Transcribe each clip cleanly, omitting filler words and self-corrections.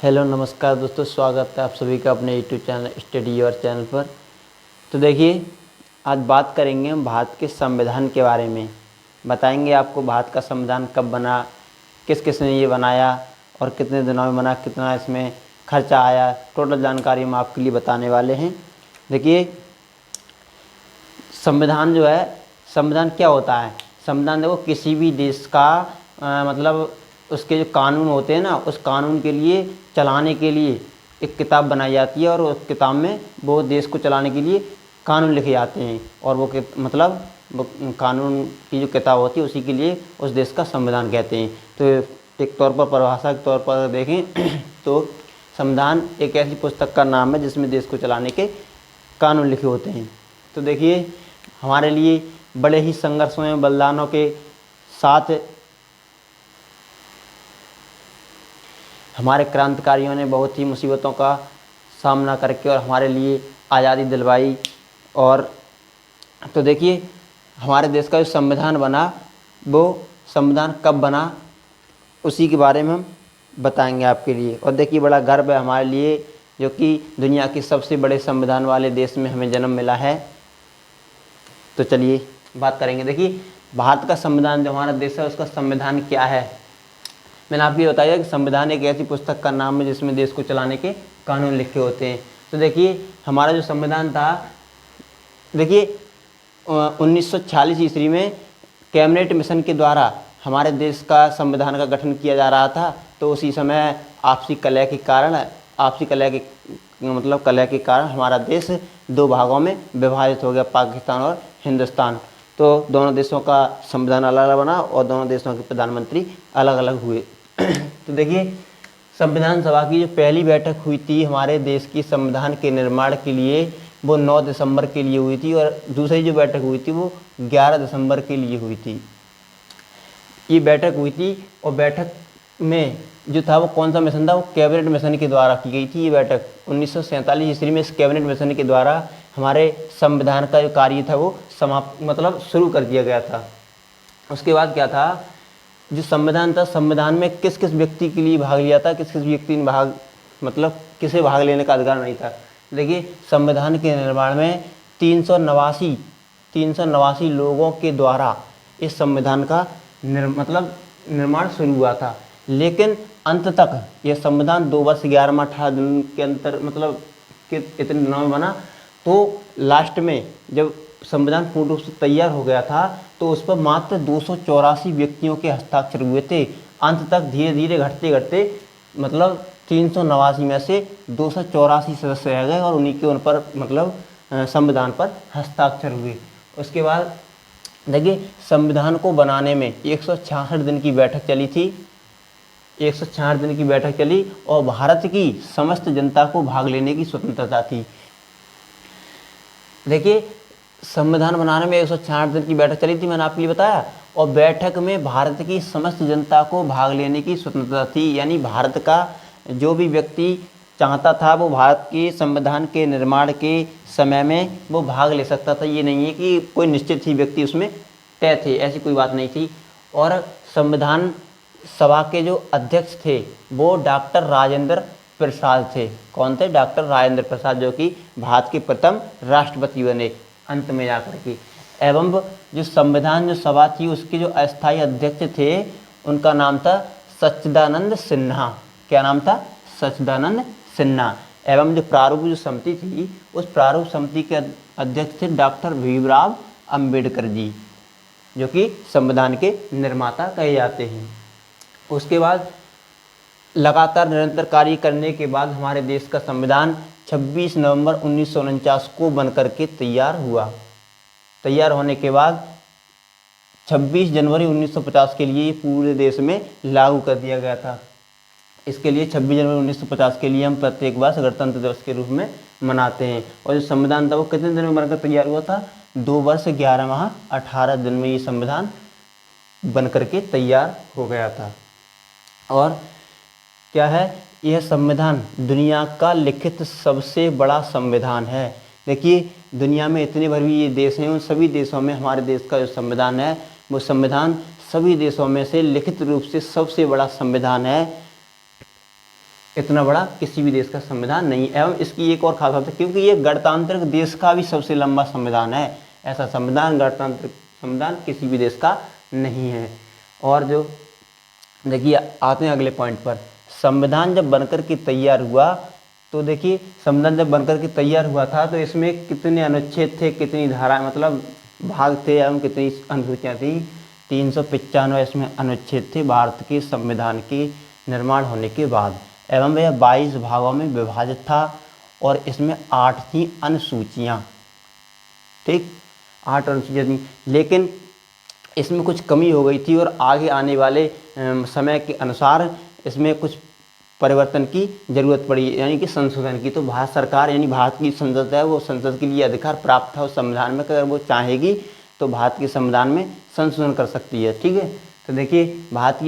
Hello नमस्कार दोस्तों, स्वागत है आप सभी का अपने YouTube channel study your channel पर। तो देखिए, आज बात करेंगे हम भारत के संविधान के बारे में। बताएंगे आपको भारत का संविधान कब बना, किस किस ने ये बनाया और कितने दिनों में बना, कितना इसमें खर्चा आया। टोटल जानकारी हम आपके लिए बताने वाले हैं। देखिए, संविधान जो है, संविधान क्या होता है। संविधान देखो, किसी भी देश का मतलब उसके जो कानून होते हैं ना, उस कानून के लिए चलाने के लिए एक किताब बनाई जाती है और उस किताब में वो देश को चलाने के लिए कानून लिखे जाते हैं। और वो मतलब वो कानून की जो किताब होती है उसी के लिए उस देश का संविधान कहते हैं। तो एक तौर पर, परिभाषा के तौर पर देखें तो संविधान एक ऐसी पुस्तक का नाम है जिसमें देश को चलाने के कानून लिखे होते हैं। तो देखिए, हमारे लिए बड़े ही संघर्षों एवं बलिदानों के साथ हमारे क्रांतिकारियों ने बहुत ही मुसीबतों का सामना करके और हमारे लिए आज़ादी दिलवाई। और तो देखिए, हमारे देश का जो संविधान बना, वो संविधान कब बना उसी के बारे में हम बताएंगे आपके लिए। और देखिए, बड़ा गर्व है हमारे लिए जो कि दुनिया के सबसे बड़े संविधान वाले देश में हमें जन्म मिला है। तो चलिए बात करेंगे। देखिए, भारत का संविधान जो हमारा देश है उसका संविधान क्या है। मैंने आपको ये बताया कि संविधान एक ऐसी पुस्तक का नाम है जिसमें देश को चलाने के कानून लिखे होते हैं। तो देखिए, हमारा जो संविधान था, देखिए 1946 ईस्वी में कैबिनेट मिशन के द्वारा हमारे देश का संविधान का गठन किया जा रहा था। तो उसी समय आपसी कलह के कारण हमारा देश दो भागों में विभाजित हो गया, पाकिस्तान और हिंदुस्तान। तो दोनों देशों का संविधान अलग अलग बना और दोनों देशों के प्रधानमंत्री अलग अलग हुए। तो देखिए, संविधान सभा की जो पहली बैठक हुई थी हमारे देश की संविधान के निर्माण के लिए, वो 9 दिसंबर के लिए हुई थी। और दूसरी जो बैठक हुई थी वो 11 दिसंबर के लिए हुई थी। ये बैठक हुई थी और बैठक में जो था वो कौन सा मिशन था, वो कैबिनेट मिशन के द्वारा की गई थी। ये बैठक 1947 ईस्वी में इस कैबिनेट मिशन के द्वारा हमारे संविधान का जो कार्य था वो समाप्त शुरू कर दिया गया था। उसके बाद क्या था, जो संविधान था, संविधान में किस किस व्यक्ति के लिए भाग लिया था, किस किस व्यक्ति ने किसे भाग लेने का अधिकार नहीं था। देखिए, संविधान के निर्माण में 389 लोगों के द्वारा इस संविधान का निर्माण शुरू हुआ था। लेकिन अंत तक यह संविधान 2 वर्ष 11 माह 18 दिन के अंतर कि इतने दिनों में बना। तो लास्ट में जब संविधान पूर्ण रूप से तैयार हो गया था तो उस पर मात्र 284 व्यक्तियों के हस्ताक्षर हुए थे। अंत तक धीरे धीरे घटते घटते 389 में से 284 सदस्य रह गए और उन्हीं के उन पर संविधान पर हस्ताक्षर हुए। उसके बाद देखिए, संविधान को बनाने में 166 दिन की बैठक चली थी। 166 दिन की बैठक चली और भारत की समस्त जनता को भाग लेने की स्वतंत्रता थी। देखिए, संविधान बनाने में 166 दिन की बैठक चली थी, मैंने आपको ये बताया। और बैठक में भारत की समस्त जनता को भाग लेने की स्वतंत्रता थी। यानी भारत का जो भी व्यक्ति चाहता था वो भारत के संविधान के निर्माण के समय में वो भाग ले सकता था। ये नहीं है कि कोई निश्चित ही व्यक्ति उसमें तय थे, ऐसी कोई बात नहीं थी। और संविधान सभा के जो अध्यक्ष थे वो डॉक्टर राजेंद्र प्रसाद थे। कौन थे? डॉक्टर राजेंद्र प्रसाद, जो कि भारत के प्रथम राष्ट्रपति बने अंत में जाकर के। एवं जो संविधान जो सभा थी उसके जो अस्थायी अध्यक्ष थे उनका नाम था सच्चिदानंद सिन्हा। क्या नाम था? सच्चिदानंद सिन्हा। एवं जो प्रारूप जो समिति थी उस प्रारूप समिति के अध्यक्ष थे डॉक्टर भीमराव अंबेडकर जी, जो कि संविधान के निर्माता कहे जाते हैं। उसके बाद लगातार निरंतर कार्य करने के बाद हमारे देश का संविधान 26 नवंबर 1949 को बनकर के तैयार हुआ। तैयार होने के बाद 26 जनवरी 1950 के लिए पूरे देश में लागू कर दिया गया था। इसके लिए 26 जनवरी 1950 के लिए हम प्रत्येक वर्ष गणतंत्र दिवस के रूप में मनाते हैं। और जो संविधान था वो कितने दिन में बनकर तैयार हुआ था? 2 वर्ष 11 माह 18 दिन में ये संविधान बनकर के तैयार हो गया था। और क्या है, यह संविधान दुनिया का लिखित सबसे बड़ा संविधान है। देखिए, दुनिया में इतने भर भी ये देश हैं, उन सभी देशों में हमारे देश का जो संविधान है वो संविधान सभी देशों में से लिखित रूप से सबसे बड़ा संविधान है। इतना बड़ा किसी भी देश का संविधान नहीं है। एवं इसकी एक और खास बात है, क्योंकि ये गणतांत्रिक देश का भी सबसे लंबा संविधान है। ऐसा संविधान, गणतांत्रिक संविधान किसी भी देश का नहीं है। और जो देखिए आते हैं अगले पॉइंट पर, संविधान जब बनकर के तैयार हुआ तो देखिए संविधान जब बनकर के तैयार हुआ था तो इसमें कितने अनुच्छेद थे, कितनी धाराएं मतलब भाग थे एवं कितनी अनुसूचियाँ थी। 395 इसमें अनुच्छेद थे भारत के संविधान के निर्माण होने के बाद, एवं यह 22 भागों में विभाजित था और इसमें 8 थी अनुसूचियाँ। ठीक, 8 अनुसूचियाँ थी, लेकिन इसमें कुछ कमी हो गई थी और आगे आने वाले समय के अनुसार इसमें कुछ परिवर्तन की जरूरत पड़ी, यानी कि संशोधन की। तो भारत सरकार यानी भारत की संसद है, वो संसद के लिए अधिकार प्राप्त था उस संविधान में, अगर वो चाहेगी तो भारत के संविधान में संशोधन कर सकती है। ठीक है, तो देखिए भारत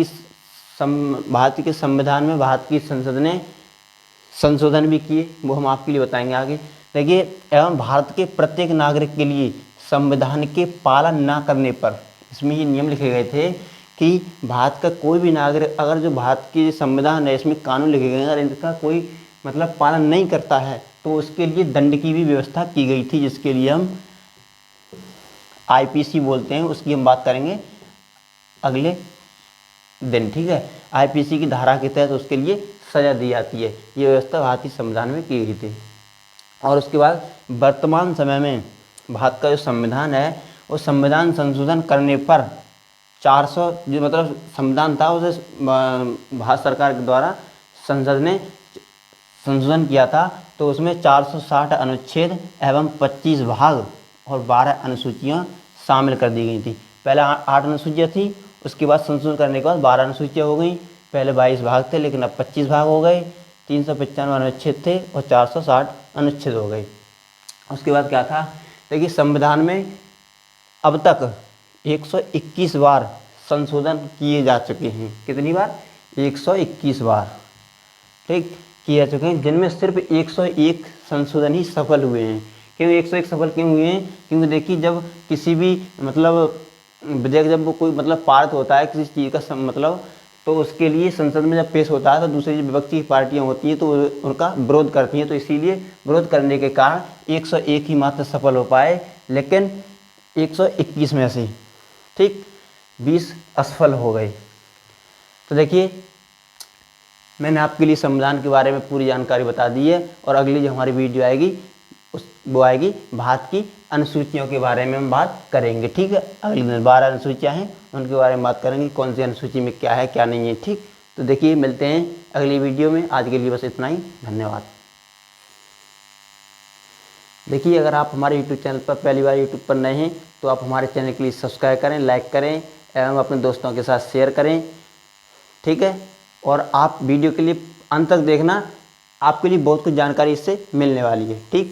के संविधान में भारत की संसद ने संशोधन भी किए, वो हम आपके लिए बताएंगे आगे। देखिए, एवं भारत के प्रत्येक नागरिक के लिए संविधान के पालन न करने पर, इसमें ये नियम लिखे गए थे कि भारत का कोई भी नागरिक, अगर जो भारत की संविधान है इसमें कानून लिखे गए हैं, अगर इनका कोई मतलब पालन नहीं करता है तो उसके लिए दंड की भी व्यवस्था की गई थी, जिसके लिए हम IPC बोलते हैं, उसकी हम बात करेंगे अगले दिन। ठीक है, IPC की धारा के तहत उसके लिए सजा दी जाती है। ये व्यवस्था भारतीय संविधान में की गई थी। और उसके बाद वर्तमान समय में भारत का जो संविधान है, वो संविधान संशोधन करने पर 400 जो मतलब संविधान था उसे भारत सरकार के द्वारा संसद ने संशोधन किया था, तो उसमें 460 अनुच्छेद एवं 25 भाग और 12 अनुसूचियाँ शामिल कर दी गई थी। पहले 8 अनुसूचियाँ थी, उसके बाद संशोधन करने के बाद 12 अनुसूचियाँ हो गई। पहले 22 भाग थे लेकिन अब 25 भाग हो गए, 395 अनुच्छेद थे और 460 अनुच्छेद हो गए। उसके बाद क्या था, देखिए संविधान में अब तक 121 बार संशोधन किए जा चुके हैं। कितनी बार? 121 बार, ठीक, किए जा चुके हैं, जिनमें सिर्फ 101 संशोधन ही सफल हुए हैं। क्यों 101 सफल क्यों हुए हैं? क्योंकि देखिए जब किसी भी मतलब विधेयक जब वो कोई मतलब पारित होता है किसी चीज़ का मतलब, तो उसके लिए संसद में जब पेश होता है तो दूसरी जो विपक्षी पार्टियां होती हैं तो उनका विरोध करती हैं, तो इसीलिए विरोध करने के कारण 101 ही मात्र सफल हो पाए, लेकिन 121 में से ठीक 20 असफल हो गए। तो देखिए मैंने आपके लिए संविधान के बारे में पूरी जानकारी बता दी है, और अगली जो हमारी वीडियो आएगी वो आएगी भारत की अनुसूचियों के बारे में हम बात करेंगे। ठीक है, अगले दिन 12 अनुसूचियाँ हैं उनके बारे में बात करेंगे, कौन सी अनुसूची में क्या है क्या नहीं है। ठीक, तो देखिए मिलते हैं अगली वीडियो में, आज के लिए बस इतना ही, धन्यवाद। देखिए अगर आप हमारे YouTube चैनल पर पहली बार YouTube पर नए हैं तो आप हमारे चैनल के लिए सब्सक्राइब करें, लाइक करें एवं अपने दोस्तों के साथ शेयर करें। ठीक है, और आप वीडियो के लिए अंत तक देखना, आपके लिए बहुत कुछ जानकारी इससे मिलने वाली है। ठीक।